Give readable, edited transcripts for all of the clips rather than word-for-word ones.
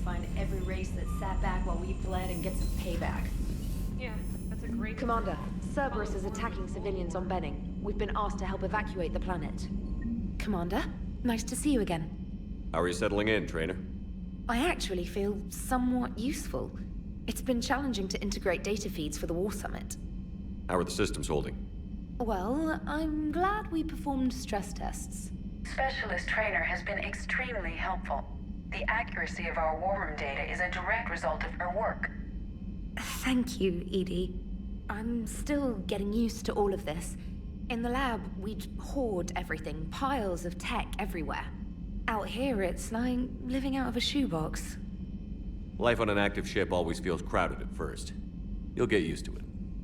find every race that sat back while we bled and get some payback. Yeah, that's a great... Commander, Cerberus is attacking civilians on Benning. We've been asked to help evacuate the planet. Commander, nice to see you again. How are you settling in, Trainer? I actually feel somewhat useful. It's been challenging to integrate data feeds for the War Summit. How are the systems holding? Well, I'm glad we performed stress tests. Specialist Trainer has been extremely helpful. The accuracy of our war room data is a direct result of her work. Thank you, Edie. I'm still getting used to all of this. In the lab, we'd hoard everything, piles of tech everywhere. Out here, it's like living out of a shoebox. Life on an active ship always feels crowded at first. You'll get used to it.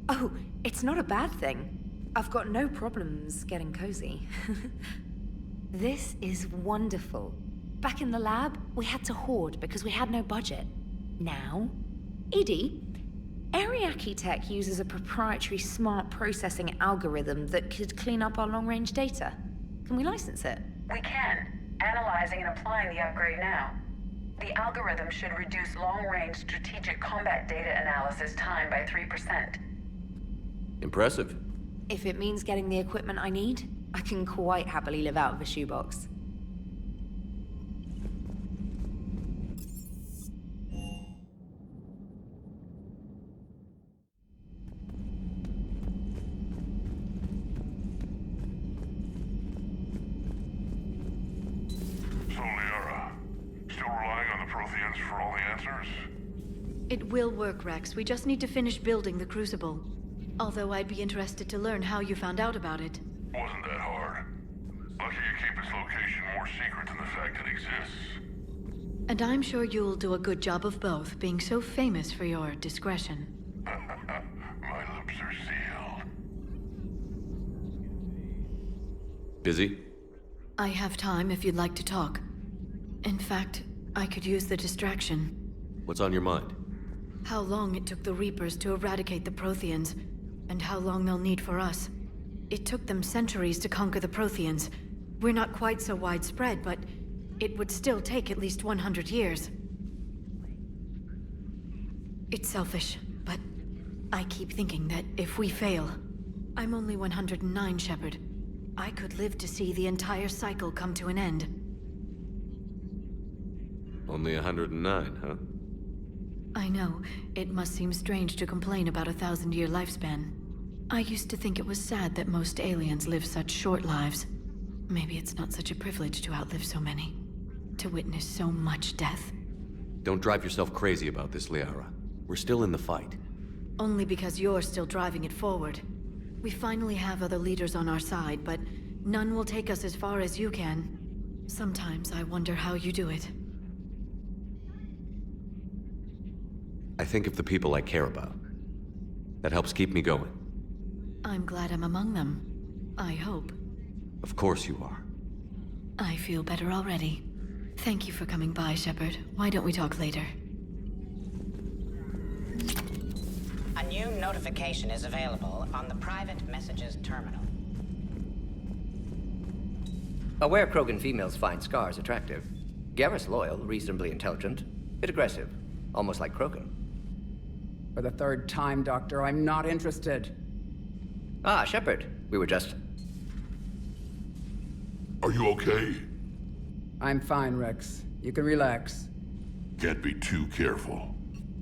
Oh, it's not a bad thing. I've got no problems getting cozy. This is wonderful. Back in the lab, we had to hoard because we had no budget. Now, Edie, Ariake Tech uses a proprietary smart processing algorithm that could clean up our long-range data. Can we license it? We can. Analyzing and applying the upgrade now. The algorithm should reduce long-range strategic combat data analysis time by 3%. Impressive. If it means getting the equipment I need, I can quite happily live out of a shoebox. So, Liara, still relying on the Protheans for all the answers? It will work, Rex. We just need to finish building the Crucible. Although I'd be interested to learn how you found out about it. Wasn't that hard. Lucky you keep its location more secret than the fact it exists. And I'm sure you'll do a good job of both, being so famous for your discretion. My lips are sealed. Busy? I have time if you'd like to talk. In fact, I could use the distraction. What's on your mind? How long it took the Reapers to eradicate the Protheans, and how long they'll need for us. It took them centuries to conquer the Protheans. We're not quite so widespread, but it would still take at least 100 years. It's selfish, but I keep thinking that if we fail... I'm only 109, Shepard. I could live to see the entire cycle come to an end. Only 109, huh? I know. It must seem strange to complain about a 1,000-year lifespan. I used to think it was sad that most aliens live such short lives. Maybe it's not such a privilege to outlive so many. To witness so much death. Don't drive yourself crazy about this, Liara. We're still in the fight. Only because you're still driving it forward. We finally have other leaders on our side, but none will take us as far as you can. Sometimes I wonder how you do it. I think of the people I care about. That helps keep me going. I'm glad I'm among them. I hope. Of course you are. I feel better already. Thank you for coming by, Shepard. Why don't we talk later? A new notification is available on the private messages terminal. Aware Krogan females find Scars attractive. Garrus loyal, reasonably intelligent, bit aggressive, almost like Krogan. For the third time, Doctor, I'm not interested. Ah, Shepard. We were just... Are you okay? I'm fine, Rex. You can relax. Can't be too careful,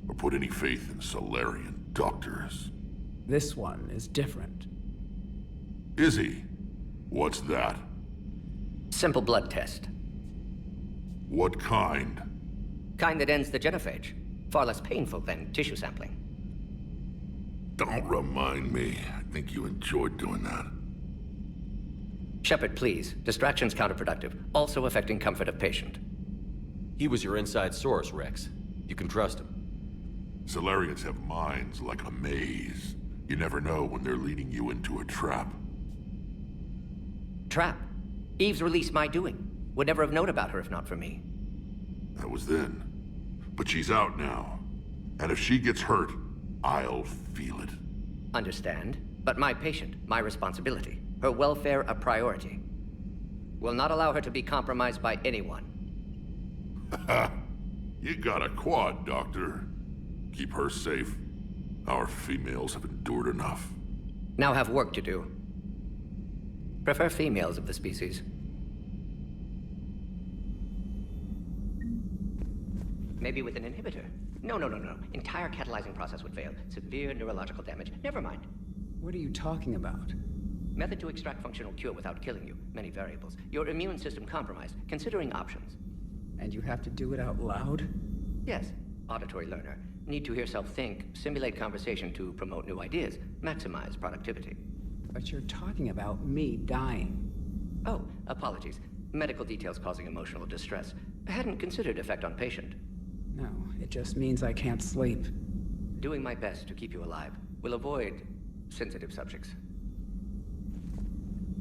or put any faith in Solarian doctors. This one is different. Is he? What's that? Simple blood test. What kind? Kind that ends the genophage. Far less painful than tissue sampling. Don't remind me. I think you enjoyed doing that. Shepard, please. Distraction's counterproductive, also affecting comfort of patient. He was your inside source, Rex. You can trust him. Solarians have minds like a maze. You never know when they're leading you into a trap. Trap? Eve's release my doing. Would never have known about her if not for me. That was then. But she's out now. And if she gets hurt, I'll feel it. Understand. But my patient, my responsibility. Her welfare a priority. Will not allow her to be compromised by anyone. You got a quad, Doctor. Keep her safe. Our females have endured enough. Now have work to do. Prefer females of the species. Maybe with an inhibitor. No. Entire catalyzing process would fail. Severe neurological damage. Never mind. What are you talking about? Method to extract functional cure without killing you. Many variables. Your immune system compromised. Considering options. And you have to do it out loud? Yes. Auditory learner. Need to hear self-think, simulate conversation to promote new ideas, maximize productivity. But you're talking about me dying. Oh, apologies. Medical details causing emotional distress. I hadn't considered effect on patient. No, it just means I can't sleep. Doing my best to keep you alive. Will avoid sensitive subjects.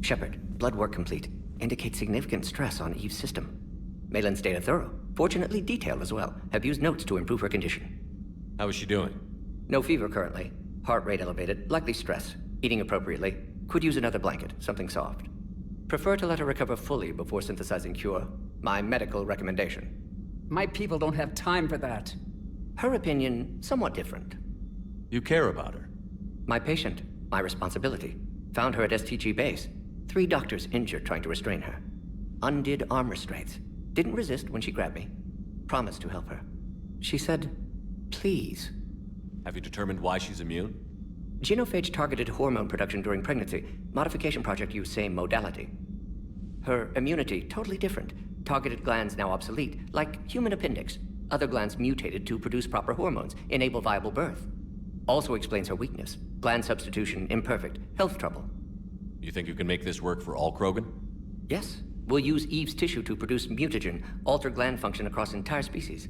Shepard, blood work complete. Indicates significant stress on Eve's system. Malin's data thorough. Fortunately detailed as well. Have used notes to improve her condition. How is she doing? No fever currently. Heart rate elevated. Likely stress. Eating appropriately. Could use another blanket. Something soft. Prefer to let her recover fully before synthesizing cure. My medical recommendation. My people don't have time for that. Her opinion, somewhat different. You care about her. My patient. My responsibility. Found her at STG base. 3 doctors injured trying to restrain her. Undid arm restraints. Didn't resist when she grabbed me. Promised to help her. She said, please. Have you determined why she's immune? Genophage targeted hormone production during pregnancy. Modification project used same modality. Her immunity, totally different. Targeted glands now obsolete, like human appendix. Other glands mutated to produce proper hormones, enable viable birth. Also explains her weakness. Gland substitution imperfect. Health trouble. You think you can make this work for all Krogan? Yes. We'll use Eve's tissue to produce mutagen, alter gland function across entire species.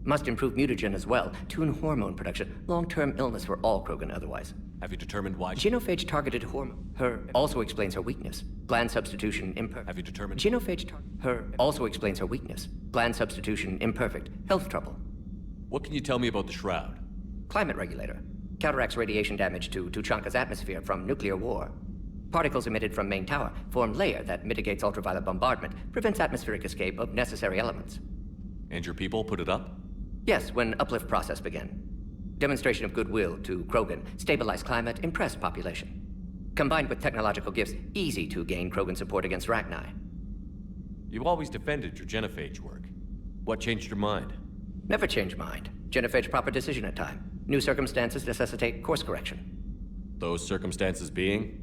Must improve mutagen as well, tune hormone production, long-term illness for all Krogan otherwise. Have you determined why? Genophage targeted hormone. Her also explains her weakness. Gland substitution imperfect. Have you determined? Genophage her also explains her weakness. Gland substitution imperfect. Health trouble. What can you tell me about the Shroud? Climate regulator. Counteracts radiation damage to Tuchanka's atmosphere from nuclear war. Particles emitted from main tower form layer that mitigates ultraviolet bombardment, prevents atmospheric escape of necessary elements. And your people put it up? Yes, when uplift process began. Demonstration of goodwill to Krogan, stabilize climate, impress population. Combined with technological gifts, easy to gain Krogan support against Rachni. You always defended your genophage work. What changed your mind? Never change mind. Genophage proper decision at time. New circumstances necessitate course correction. Those circumstances being?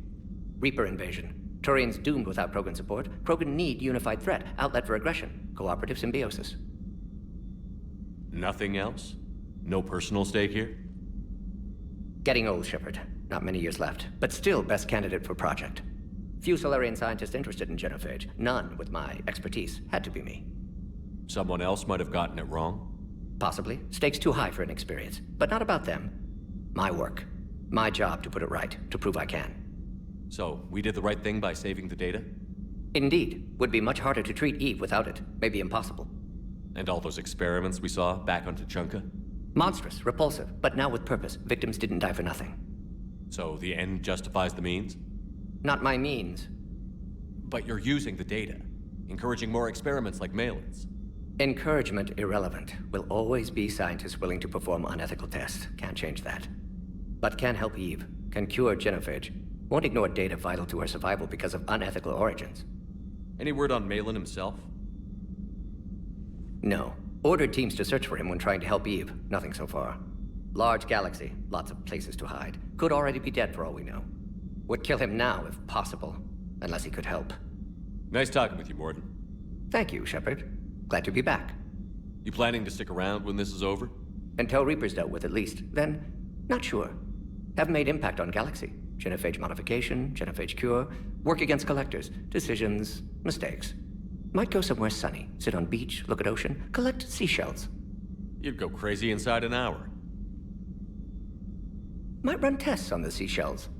Reaper invasion. Turians doomed without Krogan support. Krogan need unified threat, outlet for aggression, cooperative symbiosis. Nothing else? No personal stake here? Getting old, Shepard. Not many years left, but still best candidate for project. Few Solarian scientists interested in genophage. None with my expertise. Had to be me. Someone else might have gotten it wrong? Possibly. Stakes too high for inexperience. But not about them. My work. My job to put it right, to prove I can. So, we did the right thing by saving the data? Indeed. Would be much harder to treat Eve without it. Maybe impossible. And all those experiments we saw back on Tuchanka? Monstrous, repulsive, but now with purpose. Victims didn't die for nothing. So the end justifies the means? Not my means. But you're using the data, encouraging more experiments like Malin's. Encouragement irrelevant. Will always be scientists willing to perform unethical tests. Can't change that. But can help Eve. Can cure genophage. Won't ignore data vital to her survival because of unethical origins. Any word on Malin himself? No. Ordered teams to search for him when trying to help Eve. Nothing so far. Large galaxy. Lots of places to hide. Could already be dead for all we know. Would kill him now if possible. Unless he could help. Nice talking with you, Morden. Thank you, Shepard. Glad to be back. You planning to stick around when this is over? Until Reaper's dealt with at least. Then, not sure. Haven't made impact on Galaxy. Genophage modification, genophage cure, work against collectors, decisions, mistakes. Might go somewhere sunny, sit on beach, look at ocean, collect seashells. You'd go crazy inside an hour. Might run tests on the seashells.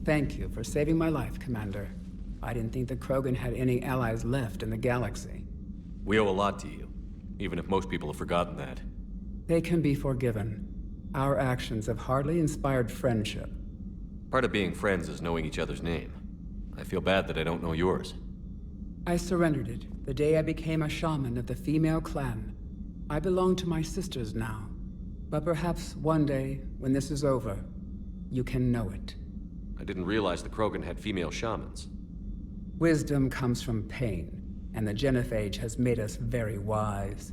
Thank you for saving my life, Commander. I didn't think the Krogan had any allies left in the galaxy. We owe a lot to you, even if most people have forgotten that. They can be forgiven. Our actions have hardly inspired friendship. Part of being friends is knowing each other's name. I feel bad that I don't know yours. I surrendered it The day I became a shaman of the female clan. I belong to my sisters now. But perhaps one day, when this is over, you can know it. I didn't realize the Krogan had female shamans. Wisdom comes from pain, and the genophage has made us very wise.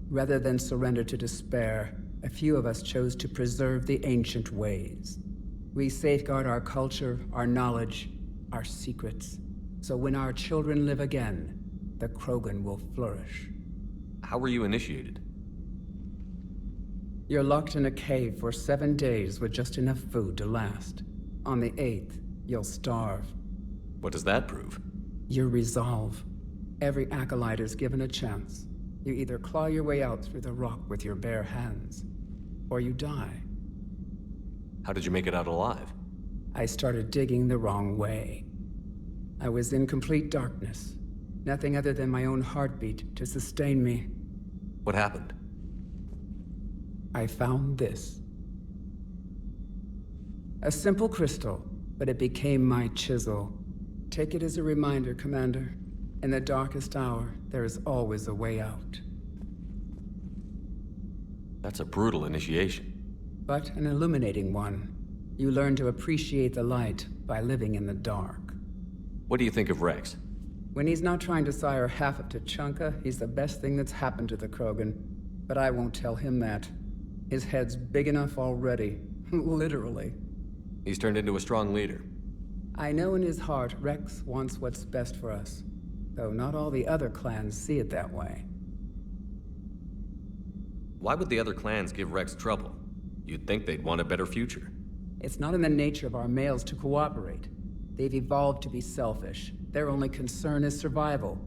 Rather than surrender to despair, a few of us chose to preserve the ancient ways. We safeguard our culture, our knowledge, our secrets. So when our children live again, the Krogan will flourish. How were you initiated? You're locked in a cave for 7 days with just enough food to last. On the 8th, you'll starve. What does that prove? Your resolve. Every acolyte is given a chance. You either claw your way out through the rock with your bare hands, or you die. How did you make it out alive? I started digging the wrong way. I was in complete darkness. Nothing other than my own heartbeat to sustain me. What happened? I found this. A simple crystal, but it became my chisel. Take it as a reminder, Commander. In the darkest hour, there is always a way out. That's a brutal initiation. But an illuminating one. You learn to appreciate the light by living in the dark. What do you think of Rex? When he's not trying to sire half of Tuchanka, he's the best thing that's happened to the Krogan. But I won't tell him that. His head's big enough already. Literally. He's turned into a strong leader. I know in his heart Rex wants what's best for us. Though not all the other clans see it that way. Why would the other clans give Rex trouble? You'd think they'd want a better future. It's not in the nature of our males to cooperate. They've evolved to be selfish. Their only concern is survival.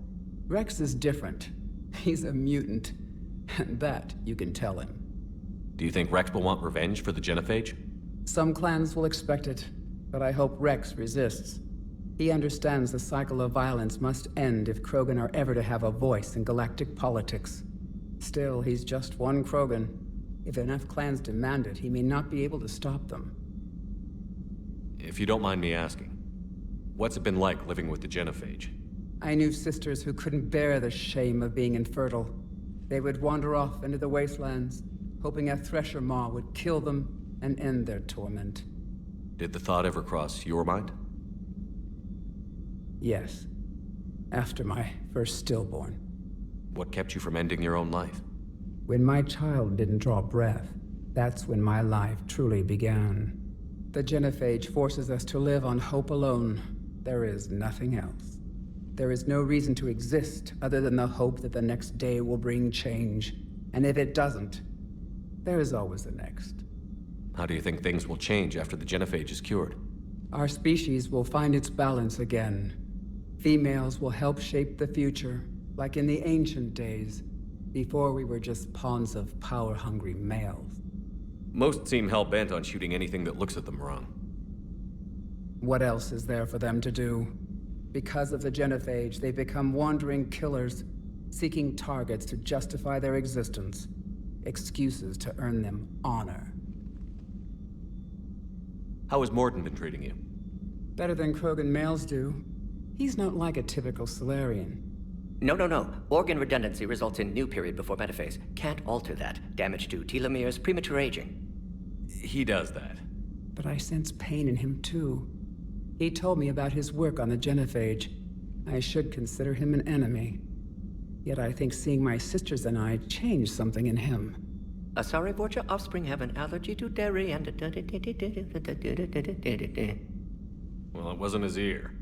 Rex is different. He's a mutant. And that you can tell him. Do you think Rex will want revenge for the genophage? Some clans will expect it, but I hope Rex resists. He understands the cycle of violence must end if Krogan are ever to have a voice in galactic politics. Still, he's just one Krogan. If enough clans demand it, he may not be able to stop them. If you don't mind me asking, what's it been like living with the genophage? I knew sisters who couldn't bear the shame of being infertile. They would wander off into the wastelands, hoping a thresher maw would kill them and end their torment. Did the thought ever cross your mind? Yes. After my first stillborn. What kept you from ending your own life? When my child didn't draw breath, that's when my life truly began. The genophage forces us to live on hope alone. There is nothing else. There is no reason to exist other than the hope that the next day will bring change. And if it doesn't, there is always the next. How do you think things will change after the genophage is cured? Our species will find its balance again. Females will help shape the future, like in the ancient days, before we were just pawns of power-hungry males. Most seem hell-bent on shooting anything that looks at them wrong. What else is there for them to do? Because of the genophage, they become wandering killers, seeking targets to justify their existence. Excuses to earn them honor. How has Morden been treating you? Better than Krogan males do. He's not like a typical Solarian. No. Organ redundancy results in new period before metaphase. Can't alter that. Damage to telomeres, premature aging. He does that. But I sense pain in him too. He told me about his work on the genophage. I should consider him an enemy. Yet I think seeing my sisters and I changed something in him. Sorry, Vorcha offspring have an allergy to dairy and... Well, it wasn't his ear.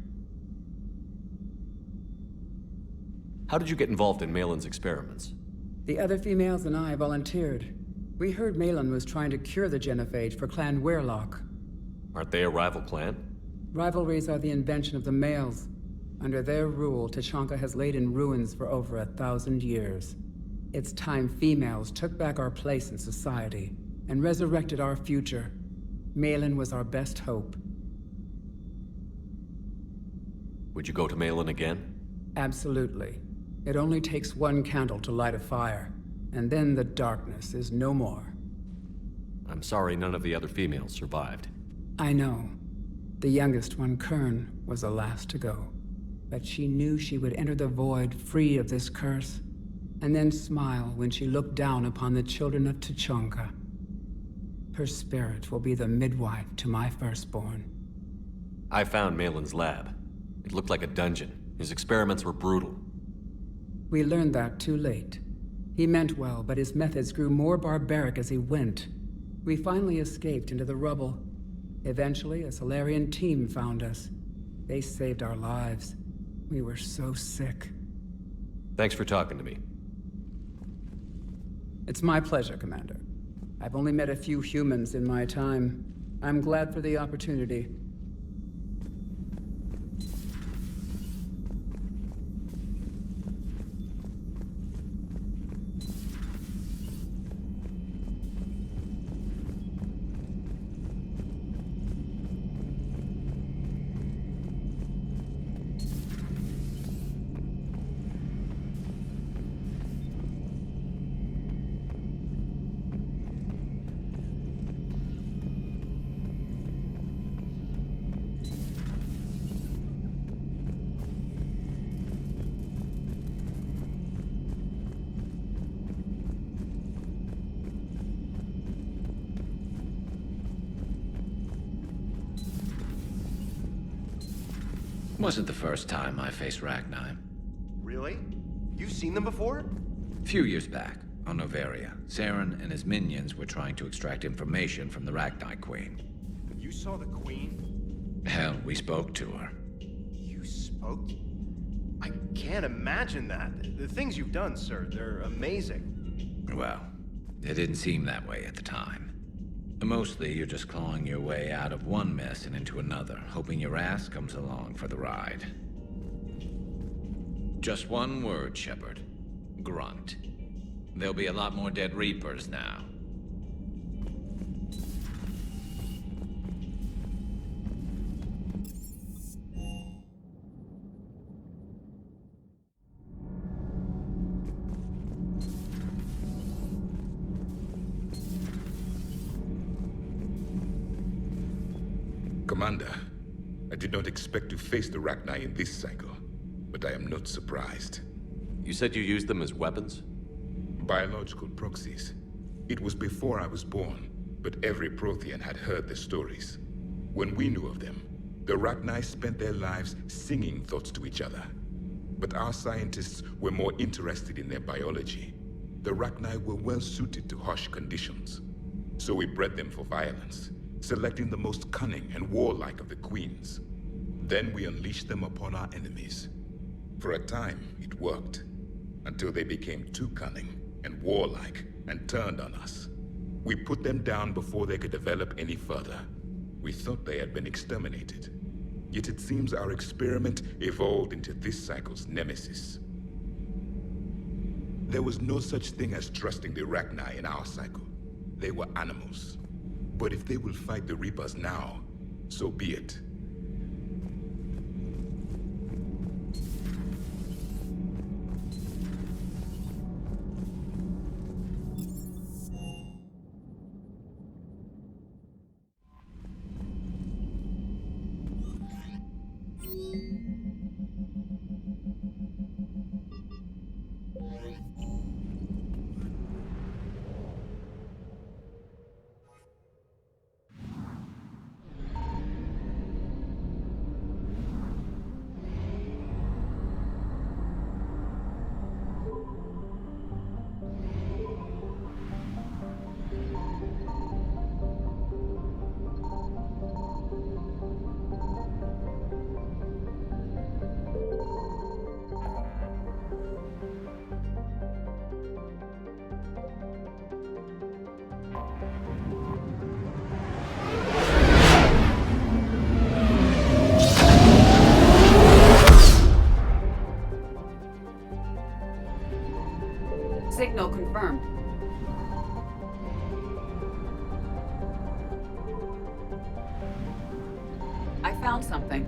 How did you get involved in Malin's experiments? The other females and I volunteered. We heard Malin was trying to cure the genophage for Clan Weirlock. Aren't they a rival clan? Rivalries are the invention of the males. Under their rule, Tuchanka has laid in ruins for over 1,000 years. It's time females took back our place in society and resurrected our future. Malin was our best hope. Would you go to Malin again? Absolutely. It only takes one candle to light a fire, and then the darkness is no more. I'm sorry none of the other females survived. I know. The youngest one, Kern, was the last to go. but she knew she would enter the void free of this curse, and then smile when she looked down upon the children of Tuchanka. Her spirit will be the midwife to my firstborn. I found Malin's lab. It looked like a dungeon. His experiments were brutal. We learned that too late. He meant well, but his methods grew more barbaric as he went. We finally escaped into the rubble. Eventually, a Solarian team found us. They saved our lives. We were so sick. Thanks for talking to me. It's my pleasure, Commander. I've only met a few humans in my time. I'm glad for the opportunity. Wasn't the first time I faced Ragni. Really? You've seen them before? A few years back, on Noveria, Saren and his minions were trying to extract information from the Ragni Queen. You saw the Queen? Hell, we spoke to her. You spoke? I can't imagine that. The things you've done, sir, they're amazing. Well, it didn't seem that way at the time. Mostly, you're just clawing your way out of one mess and into another, hoping your ass comes along for the ride. Just one word, Shepard. Grunt. There'll be a lot more dead Reapers now. Commander, I did not expect to face the Ragni in this cycle, but I am not surprised. You said you used them as weapons? Biological proxies. It was before I was born, but every Prothean had heard the stories. When we knew of them, the Ragni spent their lives singing thoughts to each other. But our scientists were more interested in their biology. The Ragni were well suited to harsh conditions. So we bred them for violence, selecting the most cunning and warlike of the queens. Then we unleashed them upon our enemies. For a time, it worked, until they became too cunning and warlike and turned on us. We put them down before they could develop any further. We thought they had been exterminated. Yet it seems our experiment evolved into this cycle's nemesis. There was no such thing as trusting the Ragni in our cycle. They were animals. But if they will fight the Reapers now, so be it. Signal confirmed. I found something.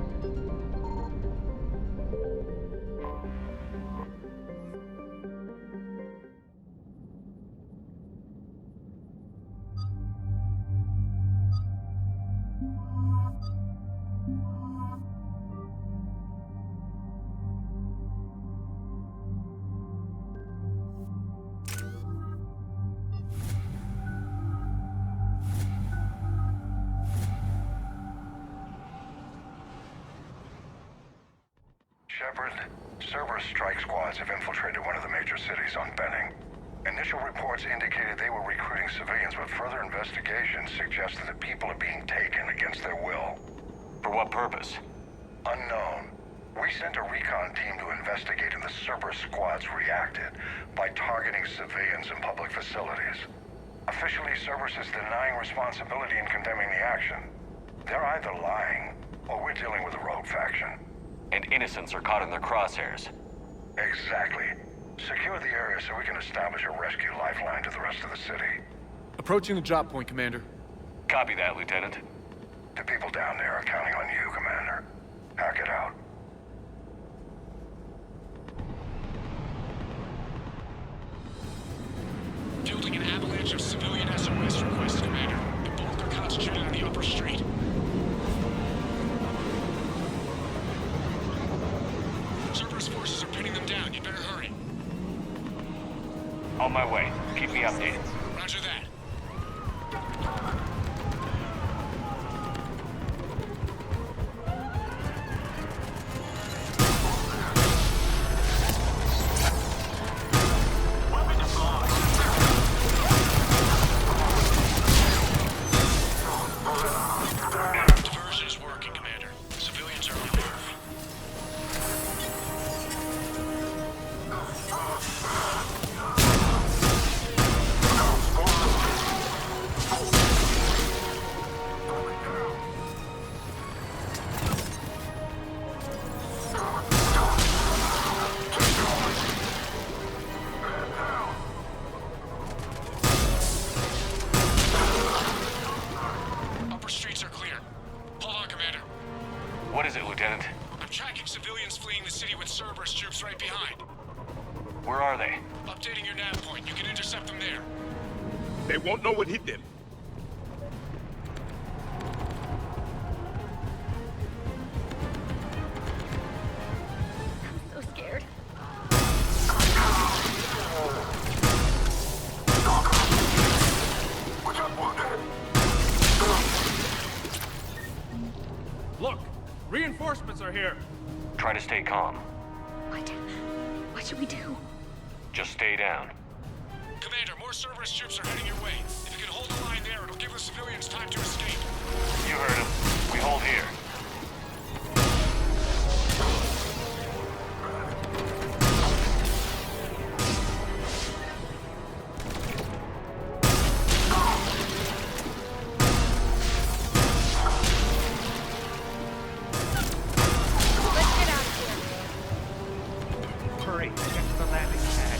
Shepard. Cerberus strike squads have infiltrated one of the major cities on Benning. Initial reports indicated they were recruiting civilians, but further investigation suggested that people are being taken against their will. For what purpose? Unknown. We sent a recon team to investigate, and the Cerberus squads reacted by targeting civilians in public facilities. Officially, Cerberus is denying responsibility and condemning the action. They're either lying, or we're dealing with a rogue faction. And innocents are caught in their crosshairs. Exactly. Secure the area so we can establish a rescue lifeline to the rest of the city. Approaching the drop point, Commander. Copy that, Lieutenant. The people down there are counting on you, Commander. Hack it out. Fielding an avalanche of civilian SOS requests, Commander. The bulk are concentrated on the upper street. Cerberus forces are pinning them down. You better hurry. On my way. Keep me updated. Roger that. Diversion is working, Commander. Civilians are on the move. Upper streets are clear. Hold on, Commander. What is it, Lieutenant? I'm tracking civilians fleeing the city with Cerberus troops right behind. Where are they? Updating your nav point. You can intercept them there. They won't know what hit them. So scared. Look! Reinforcements are here! Try to stay calm. What should we do? Just stay down. Commander, more Cerberus troops are heading your way. If you can hold the line there, it'll give the civilians time to escape. You heard him. We hold here. Let's get out of here. Hurry, get to the landing pad.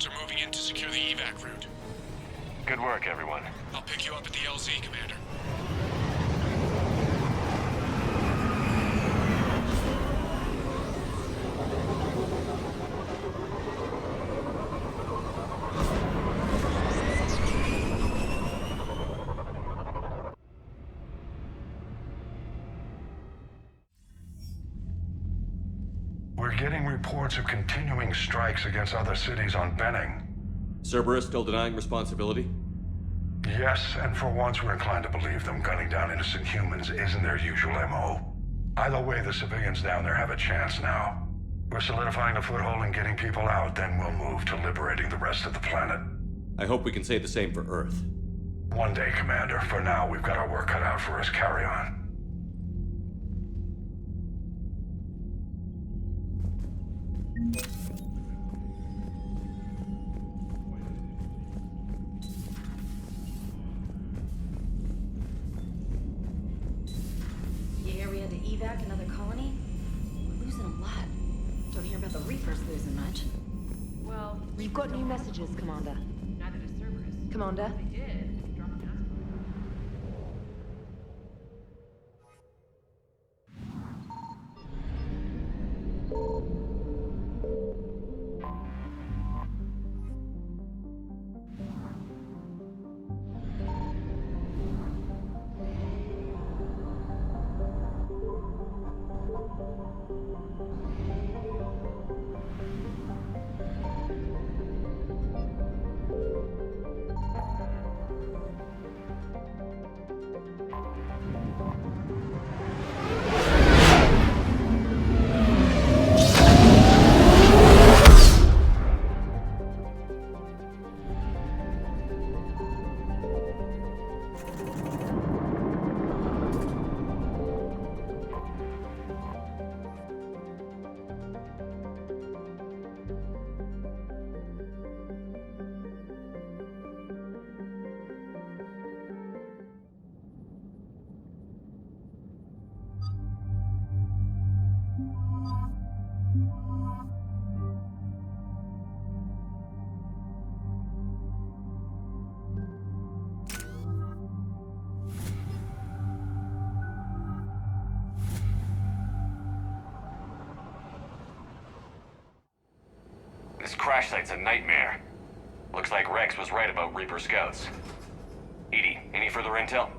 squads are moving in to secure the evac route. Good work, everyone. I'll pick you up at the LZ, Commander. We're getting reports of continuing strikes against other cities on Benning. Cerberus still denying responsibility? Yes, and for once we're inclined to believe them. Gunning down innocent humans isn't their usual MO. Either way, the civilians down there have a chance now. We're solidifying a foothold and getting people out, then we'll move to liberating the rest of the planet. I hope we can say the same for Earth. One day, Commander. For now, we've got our work cut out for us. Carry on. The area to evac another colony? We're losing a lot. Don't hear about the Reapers losing much. Well, You've got new messages, Commander. neither does Cerberus. Commander? They did. Drop a mask. This crash site's a nightmare. Looks like Rex was right about Reaper scouts. Edie, any further intel?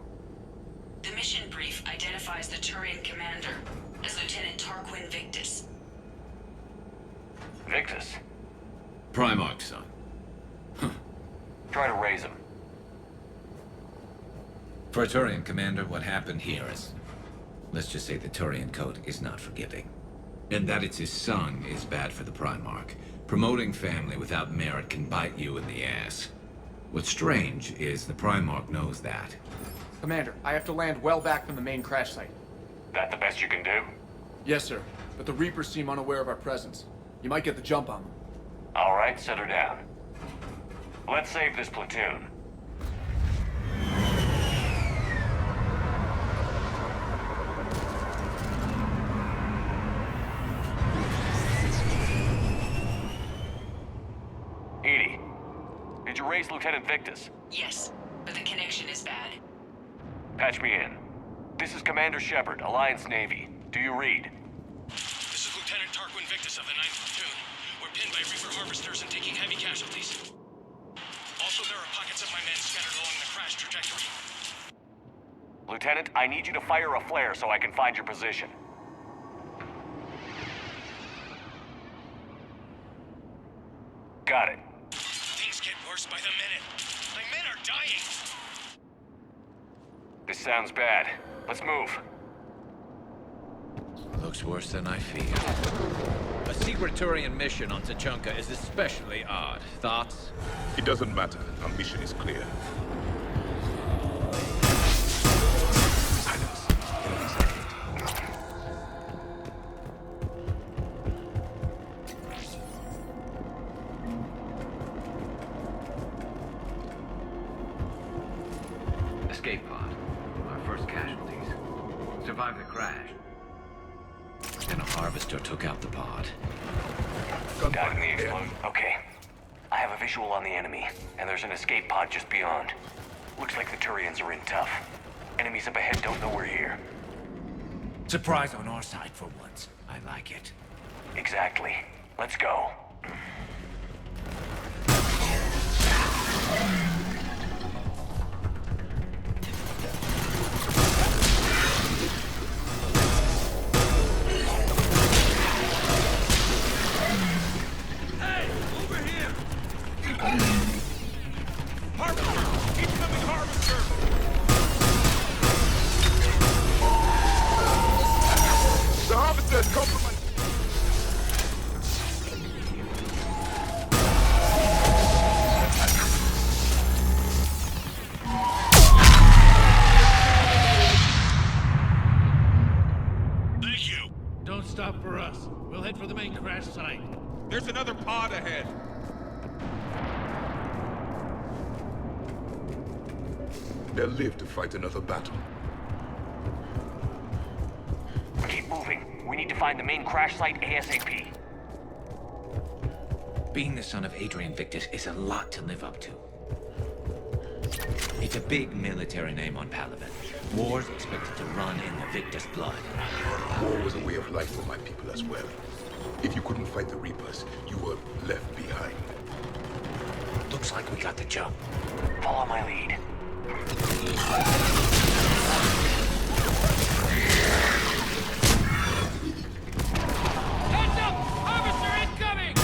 The mission brief identifies the Turian commander as Lieutenant Tarquin Victus. Victus? Primarch's son. Try to raise him. For a Turian commander, what happened here is... Let's just say the Turian code is not forgiving. And that it's his son is bad for the Primarch. Promoting family without merit can bite you in the ass. What's strange is the Primarch knows that. Commander, I have to land well back from the main crash site. That the best you can do? Yes, sir. But the Reapers seem unaware of our presence. You might get the jump on them. All right, set her down. Let's save this platoon. Edie, did you raise Lieutenant Victus? Yes, but the connection is bad. Patch me in. This is Commander Shepard, Alliance Navy. Do you read? This is Lieutenant Tarquin Victus of the 9th Platoon. We're pinned by Reaper harvesters and taking heavy casualties. Also, there are pockets of my men scattered along the crash trajectory. Lieutenant, I need you to fire a flare so I can find your position. Got it. Things get worse by the minute. My men are dying. This sounds bad. Let's move. Looks worse than I feared. A secret Turian mission on Tachanka is especially odd. Thoughts? It doesn't matter. Our mission is clear. Escape pod. Our first casualties. Survived the crash. Then a harvester took out the pod. Got in the explosion. Okay. I have a visual on the enemy, and there's an escape pod just beyond. Looks like the Turians are in tough. Enemies up ahead don't know we're here. Surprise on our side for once. I like it. Exactly. Let's go. Hey, over here! Harvester! Incoming Harvester! The Harvester is compromised. Thank you! Don't stop for us. We'll head for the main crash site. There's another pod ahead. They'll live to fight another battle. Keep moving. We need to find the main crash site ASAP. Being the son of Adrian Victus is a lot to live up to. It's a big military name on Palaven. War's expected to run in the Victus blood. War was a way of life for my people as well. If you couldn't fight the Reapers, you were left behind. Looks like we got the jump. Follow my lead. Heads up! Harvester incoming!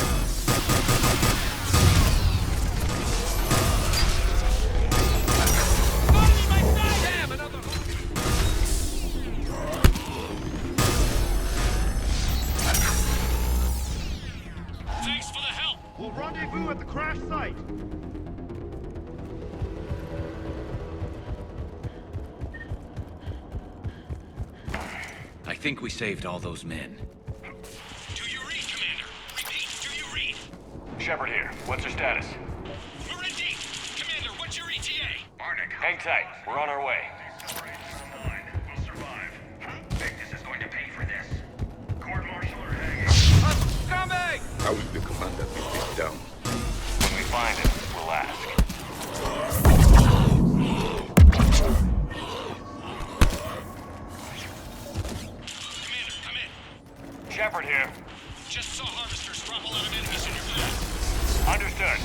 Enemy my side! Damn, another Thanks for the help! We'll rendezvous at the crash site! I think we saved all those men. Do you read, Commander? Repeat, do you read? Shepard here. What's your status? We're in deep! Commander, what's your ETA? Hang tight. We're on our way. We'll survive. Victus is going to pay for this. Court-martial or hanging. Coming! How is the commander beat this down? When we find him, we'll ask. Commander, come in. Shepard here. Just saw harvesters drop a lot of enemies in your path. Understood.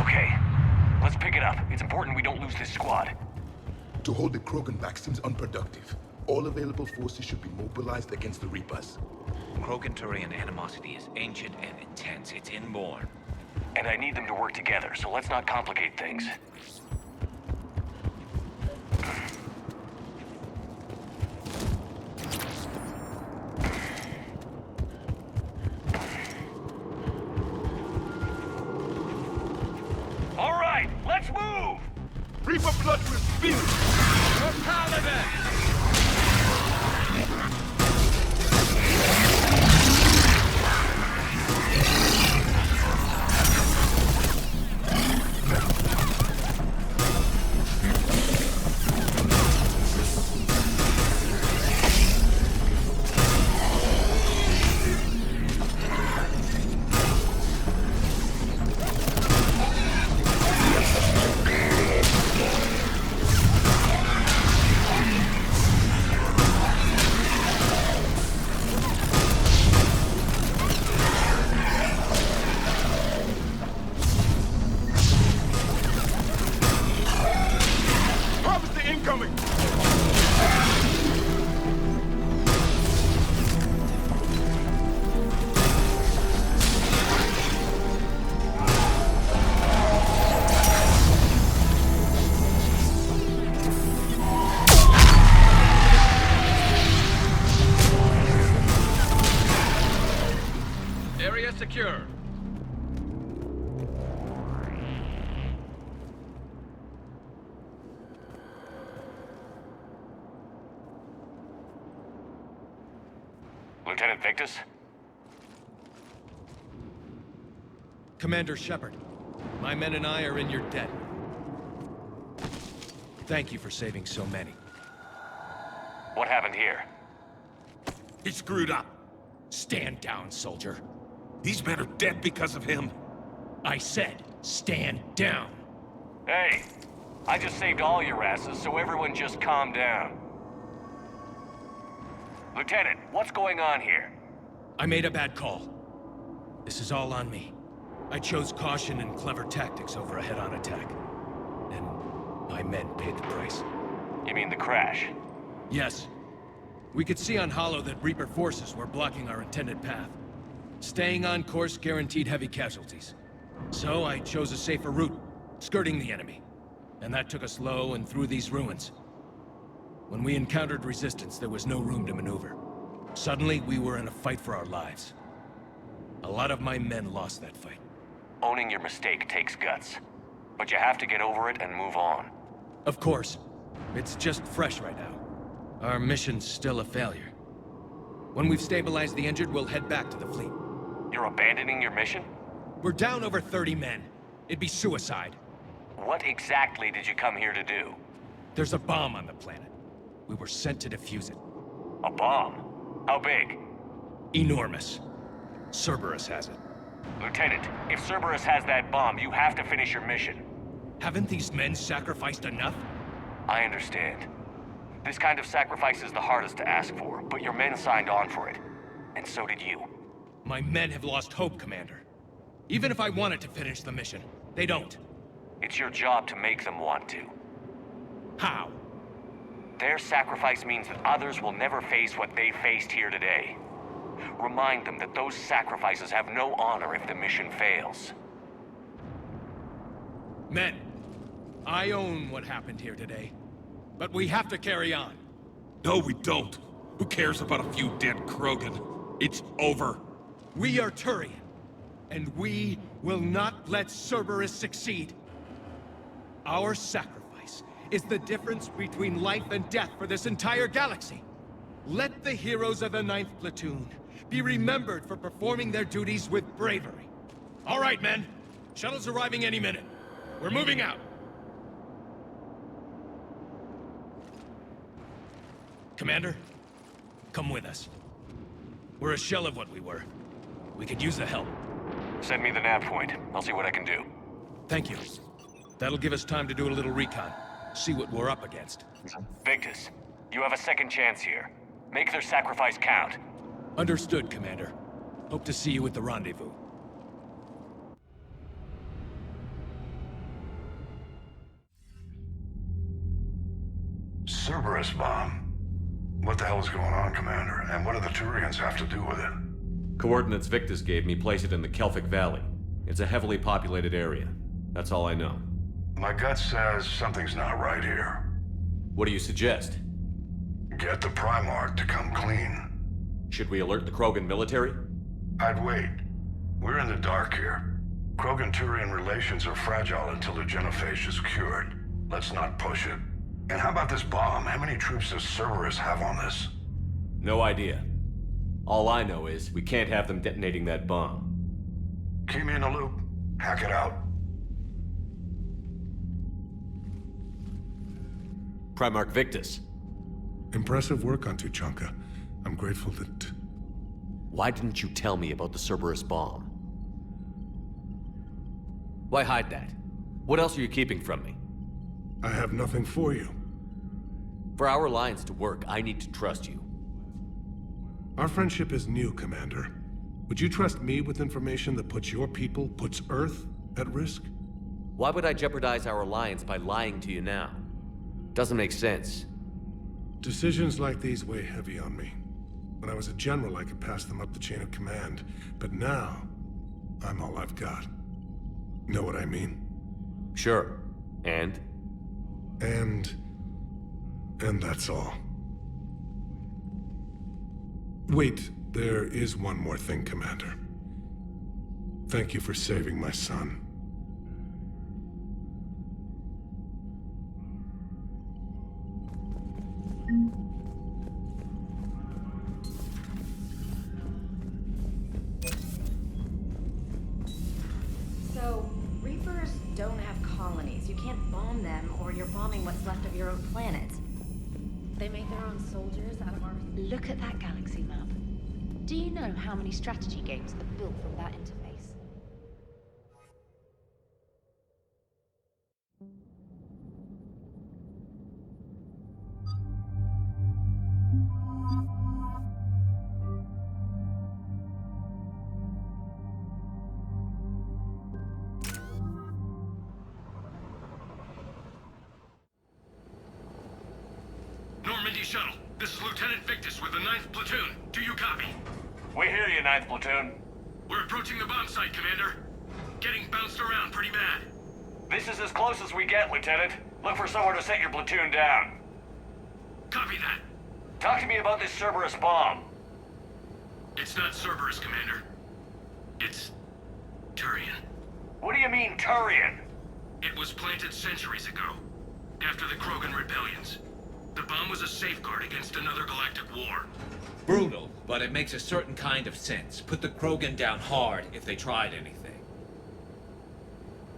Okay, let's pick it up. It's important we don't lose this squad. To hold the Krogan back seems unproductive. All available forces should be mobilized against the Reapers. Krogan-Turian animosity is ancient and intense. It's inborn. And I need them to work together, so let's not complicate things. All right, let's move! Reaper blood will spill! For Paladin! secure. Lieutenant Victus? Commander Shepard, my men and I are in your debt. thank you for saving so many. What happened here? He screwed up. Stand down, soldier. These men are dead because of him. I said, stand down. Hey, I just saved all your asses, so everyone just calm down. Lieutenant, what's going on here? I made a bad call. This is all on me. I chose caution and clever tactics over a head-on attack. And my men paid the price. You mean the crash? Yes. We could see on Hollow that Reaper forces were blocking our intended path. Staying on course guaranteed heavy casualties. So I chose a safer route, skirting the enemy. And that took us low and through these ruins. When we encountered resistance, there was no room to maneuver. Suddenly, we were in a fight for our lives. A lot of my men lost that fight. Owning your mistake takes guts. But you have to get over it and move on. Of course. It's just fresh right now. Our mission's still a failure. When we've stabilized the injured, we'll head back to the fleet. You're abandoning your mission? We're down over 30 men. It'd be suicide. What exactly did you come here to do? There's a bomb on the planet. We were sent to defuse it. A bomb? How big? Enormous. Cerberus has it. Lieutenant, if Cerberus has that bomb, you have to finish your mission. Haven't these men sacrificed enough? I understand. This kind of sacrifice is the hardest to ask for, but your men signed on for it. And so did you. My men have lost hope, Commander. Even if I wanted to finish the mission, they don't. It's your job to make them want to. How? Their sacrifice means that others will never face what they faced here today. Remind them that those sacrifices have no honor if the mission fails. Men, I own what happened here today. But we have to carry on. No, we don't. Who cares about a few dead Krogan? It's over. We are Turian, and we will not let Cerberus succeed. Our sacrifice is the difference between life and death for this entire galaxy. Let the heroes of the 9th Platoon be remembered for performing their duties with bravery. All right, men. Shuttle's arriving any minute. We're moving out. Commander, come with us. We're a shell of what we were. We could use the help. Send me the nav point. I'll see what I can do. Thank you. That'll give us time to do a little recon. See what we're up against. Victus, you have a second chance here. Make their sacrifice count. Understood, Commander. Hope to see you at the rendezvous. Cerberus bomb. What the hell is going on, Commander? And what do the Turians have to do with it? Coordinates Victus gave me place it in the Kelphic Valley. It's a heavily populated area. That's all I know. My gut says something's not right here. What do you suggest? Get the Primarch to come clean. Should we alert the Krogan military? I'd wait. We're in the dark here. Krogan-Turian relations are fragile until the genophage is cured. Let's not push it. And how about this bomb? How many troops does Cerberus have on this? No idea. All I know is we can't have them detonating that bomb. Keep me in the loop. Hack it out. Primarch Victus. Impressive work on Tuchanka. I'm grateful that... Why didn't you tell me about the Cerberus bomb? Why hide that? What else are you keeping from me? I have nothing for you. For our alliance to work, I need to trust you. Our friendship is new, Commander. Would you trust me with information that puts your people, puts Earth, at risk? Why would I jeopardize our alliance by lying to you now? Doesn't make sense. Decisions like these weigh heavy on me. When I was a general, I could pass them up the chain of command. But now, I'm all I've got. Know what I mean? Sure. And that's all. Wait, there is one more thing, Commander. Thank you for saving my son. So, Reapers don't have colonies. You can't bomb them, or you're bombing what's left of your They make their own soldiers out of our... Look at that galaxy map. Do you know how many strategy games are built from that interface? Normandy Shuttle, this is Lieutenant Victus with the 9th Platoon. Do you copy? We hear you, 9th Platoon. We're approaching the bomb site, Commander. Getting bounced around pretty bad. This is as close as we get, Lieutenant. Look for somewhere to set your platoon down. Copy that. Talk to me about this Cerberus bomb. It's not Cerberus, Commander. It's... Turian. What do you mean, Turian? It was planted centuries ago, after the Krogan rebellions. The bomb was a safeguard against another galactic war. Brutal, but it makes a certain kind of sense. Put the Krogan down hard if they tried anything.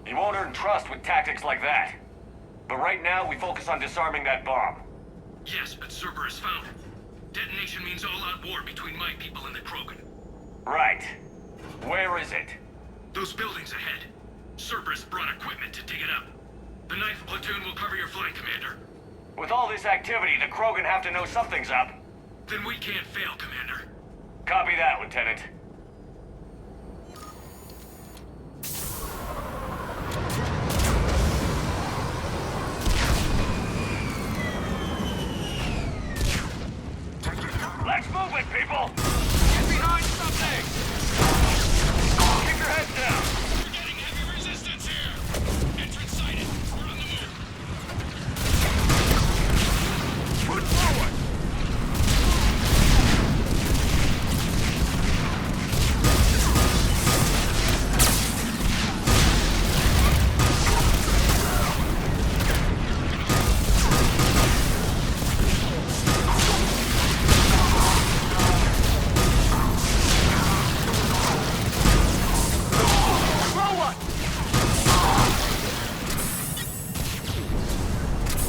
You won't earn trust with tactics like that. But right now, we focus on disarming that bomb. Yes, but Cerberus found it. Detonation means all-out war between my people and the Krogan. Right. Where is it? Those buildings ahead. Cerberus brought equipment to dig it up. The 9th Platoon will cover your flank, Commander. With all this activity, the Krogan have to know something's up. Then we can't fail, Commander. Copy that, Lieutenant. Let's move it, people! Get behind something! Keep your heads down! We're getting heavy resistance here! Entrance sighted. We're on the move. Push forward!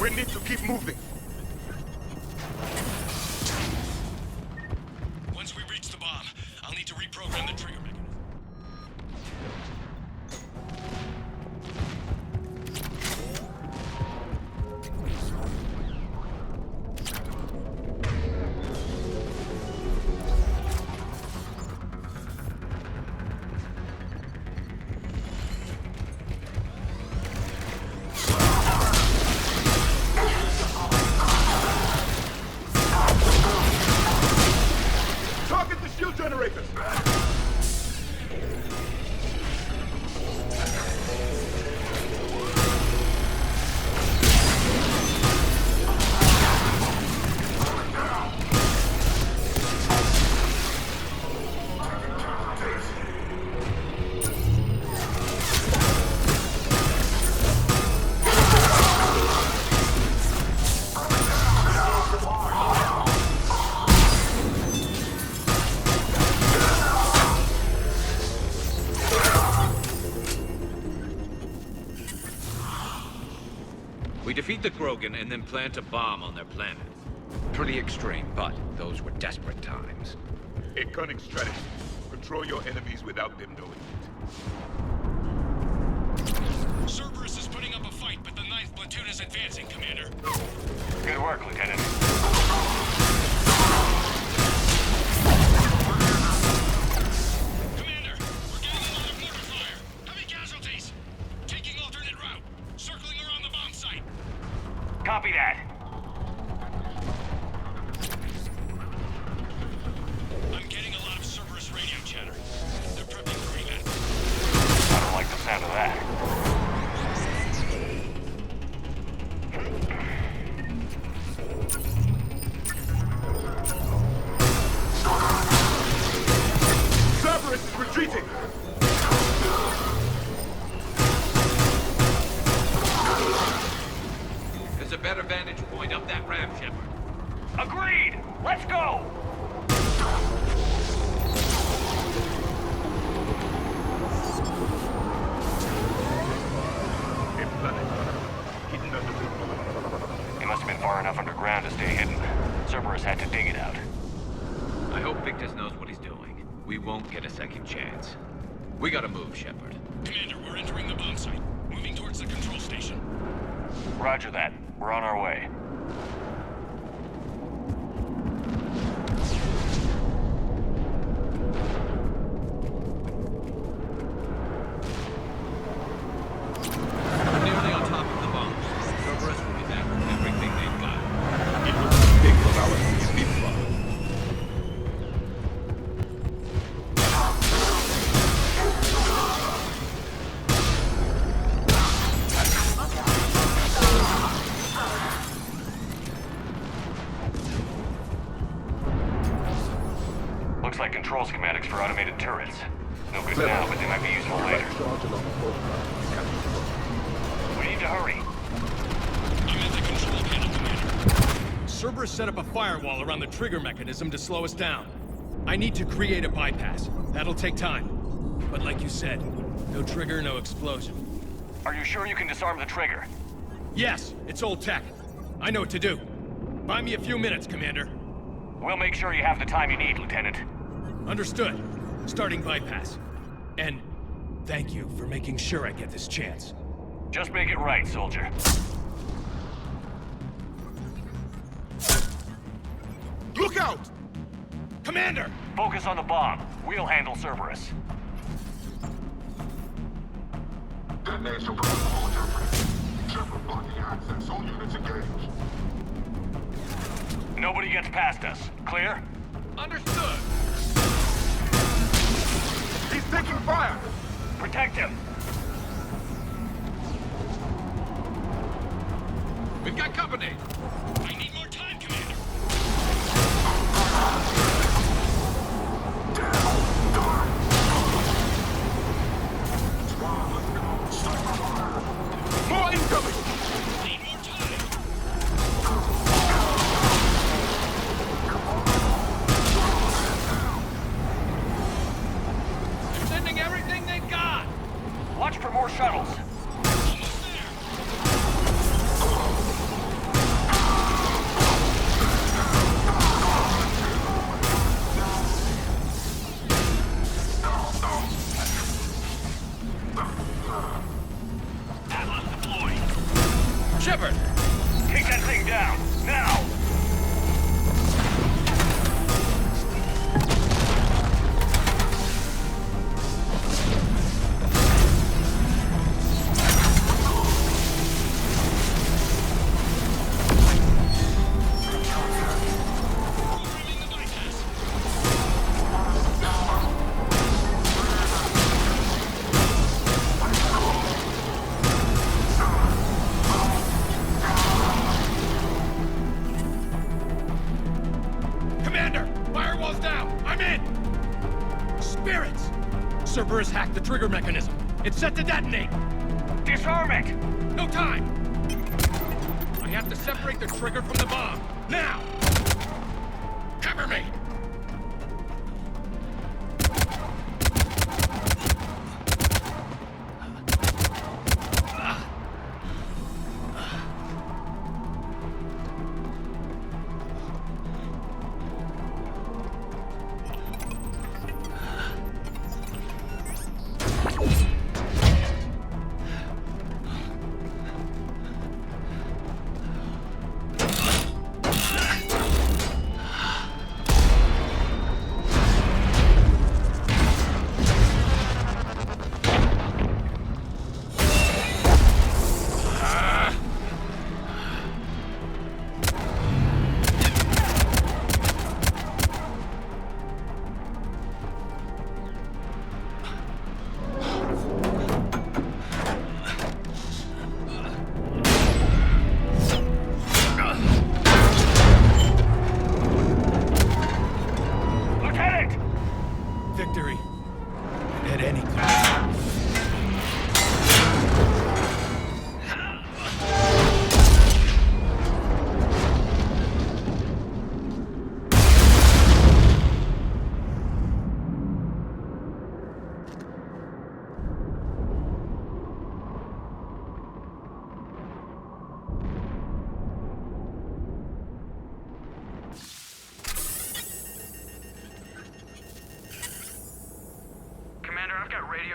We need to keep moving. Once we reach the bomb, I'll need to reprogram the trigger mechanism. Target the shield generators! We defeat the Krogan and then plant a bomb on their planet. Pretty extreme, but those were desperate times. A cunning strategy. Control your enemies without them knowing it. Cerberus is putting up a fight, but the 9th Platoon is advancing, Commander. Good work, Lieutenant. Commander, we're getting a lot of mortar fire. Heavy casualties. Taking alternate route. Circling around the bomb site. Copy that. I'm getting a lot of Cerberus radio chatter. They're prepping for event. I don't like the sound of that. Cerberus is retreating! There's a better vantage point up that ramp, Shepard. Agreed! Let's go! A planet hidden underground. He must have been far enough underground to stay hidden. Cerberus had to dig it out. I hope Victus knows what he's doing. We won't get a second chance. We gotta move, Shepard. Commander, we're entering the bomb site. Moving towards the control station. Roger that. We're on our way. We're nearly on top of the bomb. Cerberus will be back with everything they've got. It will be big for our Leapfrog. Looks like control schematics for automated turrets. No good now, but they might be useful later. We need to hurry. I'm at the control panel, Commander. Cerberus set up a firewall around the trigger mechanism to slow us down. I need to create a bypass. That'll take time. But like you said, no trigger, no explosion. Are you sure you can disarm the trigger? Yes, it's old tech. I know what to do. Buy me a few minutes, Commander. We'll make sure you have the time you need, Lieutenant. Understood. Starting bypass. And thank you for making sure I get this chance. Just make it right, soldier. Look out! Commander! Focus on the bomb. We'll handle Cerberus. Detonation protocol interpreted. Shepard blocking access. All units engaged. Nobody gets past us. Clear? Understood. He's taking fire! Protect him. We've got company. I need more time, Commander. More incoming! Need more time. They're sending everything they've got! Watch for more shuttles. Almost there. Atlas deployed. Shepard! Take that thing down. Now! Programming the bypass. Commander! Firewall's down! I'm in! Spirits! Cerberus hacked the trigger mechanism. It's set to detonate! Disarm it! No time! I have to separate the trigger from the bomb. Now! Cover me!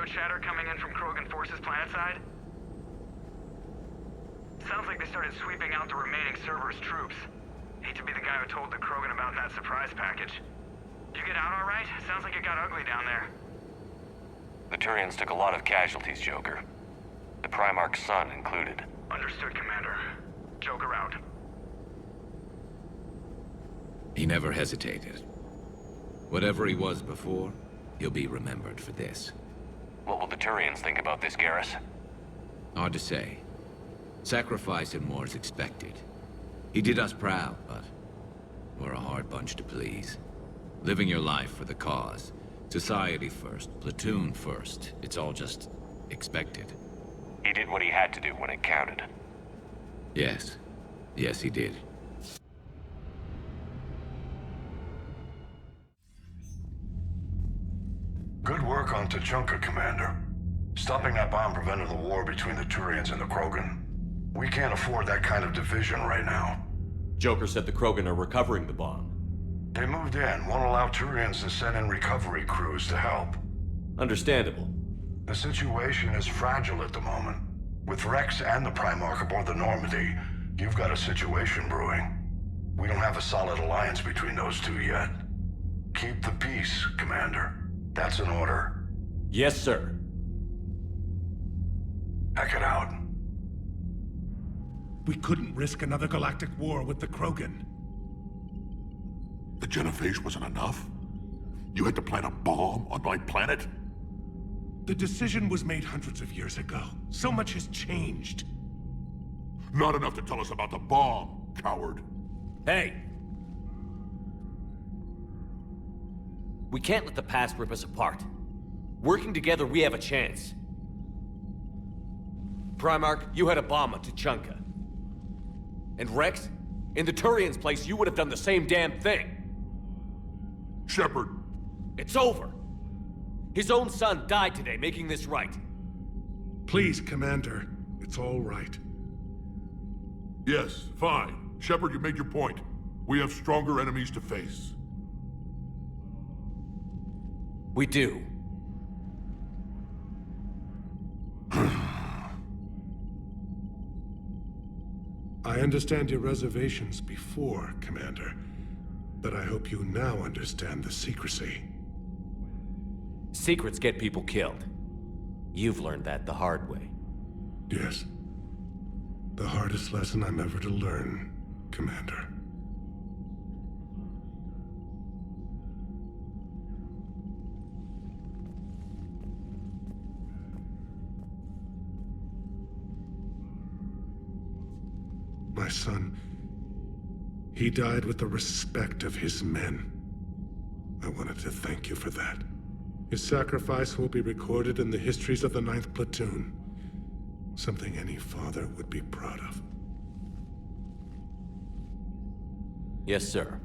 chatter coming in from Krogan forces planetside? Sounds like they started sweeping out the remaining Cerberus troops. Hate to be the guy who told the Krogan about that surprise package. You get out all right? Sounds like it got ugly down there. The Turians took a lot of casualties, Joker. The Primarch's son included. Understood, Commander. Joker out. He never hesitated. Whatever he was before, he'll be remembered for this. What will the Turians think about this, Garrus? Hard to say. Sacrifice and more is expected. He did us proud, but we're a hard bunch to please. Living your life for the cause. Society first, platoon first. It's all just expected. He did what he had to do when it counted. Yes. Yes, he did. Good work on Tachanka, Commander. Stopping that bomb prevented the war between the Turians and the Krogan. We can't afford that kind of division right now. Joker said the Krogan are recovering the bomb. They moved in, won't allow Turians to send in recovery crews to help. Understandable. The situation is fragile at the moment. With Rex and the Primarch aboard the Normandy, you've got a situation brewing. We don't have a solid alliance between those two yet. Keep the peace, Commander. That's an order. Yes, sir. Heck it out. We couldn't risk another galactic war with the Krogan. The genophage wasn't enough? You had to plant a bomb on my planet? The decision was made hundreds of years ago. So much has changed. Not enough to tell us about the bomb, coward. Hey! We can't let the past rip us apart. Working together, we have a chance. Primarch, you had a bomb at Tachanka. And Rex, in the Turians' place, you would have done the same damn thing. Shepard. It's over. His own son died today, making this right. Please, Commander. It's all right. Yes, fine. Shepard, you made your point. We have stronger enemies to face. We do. I understand your reservations before, Commander. But I hope you now understand the secrecy. Secrets get people killed. You've learned that the hard way. Yes. The hardest lesson I'm ever to learn, Commander. My son, he died with the respect of his men. I wanted to thank you for that. His sacrifice will be recorded in the histories of the 9th Platoon. Something any father would be proud of. Yes, sir.